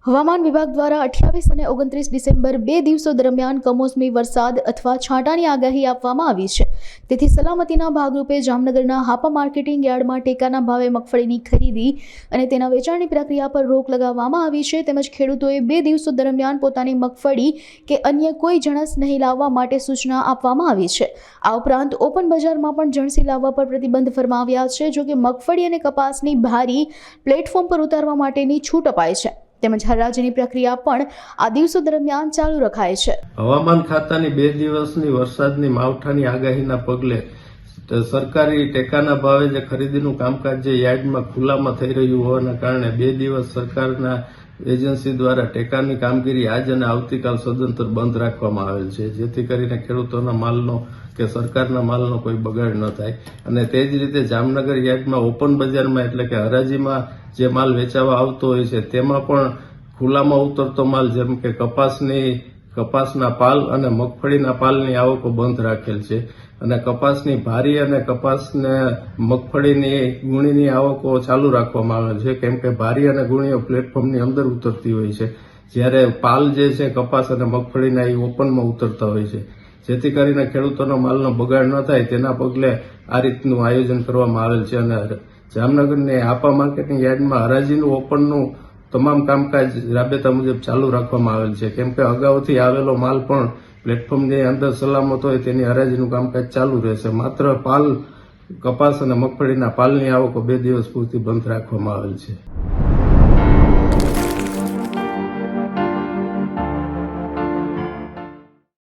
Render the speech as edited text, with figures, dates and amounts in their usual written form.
હવામાન વિભાગ દ્વારા 28 અને 29 ડિસેમ્બર 2 દિવસો દરમિયાન કમોસમી વરસાદ અથવા છાંટાની આગાહી આપવામાં આવી છે। તેથી સલામતીના ભાગરૂપે જામનગરના હાપા માર્કેટિંગ યાર્ડમાં ટેકાના ભાવે મગફળીની ખરીદી અને તેના વેચાણની પ્રક્રિયા પર રોક લગાવવામાં આવી છે। તેમજ ખેડૂતોએ 2 દિવસો દરમિયાન પોતાની મગફળી કે અન્ય કોઈ જણસ નહીં લાવવા માટે સૂચના આપવામાં આવી છે। આ ઉપરાંત ઓપન બજારમાં પણ જણસી લાવવા પર પ્રતિબંધ ફરમાવ્યા છે। જો કે મગફળી અને કપાસની ભારી પ્લેટફોર્મ પર ઉતારવા માટેની છૂટ અપાઈ છે। તેમજ હરાજીની પ્રક્રિયા પણ આ દિવસો દરમિયાન ચાલુ રખાય છે। હવામાન ખાતાની 2 દિવસની વરસાદની માવઠાની આગાહીના પગલે સરકારી ટેકાના ભાવે જે ખરીદીનું કામકાજ જે યાર્ડમાં ખુલ્લામાં થઈ રહ્યું હોવાના કારણે 2 દિવસ સરકારના એજન્સી દ્વારા ટેકાની કામગીરી આજ અને આવતીકાલ સદંતર બંધ રાખવામાં આવેલ છે, જેથી કરીને ખેડૂતોના માલનો કે સરકારના માલનો કોઈ બગાડ ન થાય। અને તે જ રીતે જામનગર યાર્ડમાં ઓપન બજારમાં એટલે કે હરાજીમાં જે માલ વેચાવા આવતો હોય છે તેમાં પણ ખુલ્લામાં ઉતરતો માલ જેમ કે કપાસના પાલ અને મગફળીના પાલની આવકો બંધ રાખેલ છે અને કપાસની ભારી અને કપાસને મગફળીની ગુણીની આવકો ચાલુ રાખવામાં આવેલ છે, કેમ કે ભારી અને ગુણીઓ પ્લેટફોર્મની અંદર ઉતરતી હોય છે, જ્યારે પાલ જે છે કપાસ અને મગફળીના એ ઓપનમાં ઉતરતા હોય છે, જેથી કરીને ખેડૂતોનો માલનો બગાડ ન થાય તેના પગલે આ રીતનું આયોજન કરવામાં આવેલ છે। અને જામનગરની હાપા માર્કેટિંગ યાર્ડમાં હરાજીનું ઓપનનું તમામ કામકાજ રાબેતા મુજબ ચાલુ રાખવામાં આવેલ છે, કેમ કે અગાઉથી આવેલો માલ પણ પ્લેટફોર્મની અંદર સલામત હોય તેની હરાજીનું કામકાજ ચાલુ રહેશે। માત્ર પાલ, કપાસ અને મગફળીના પાલની આવકો 2 દિવસ પૂરતી બંધ રાખવામાં આવેલ છે।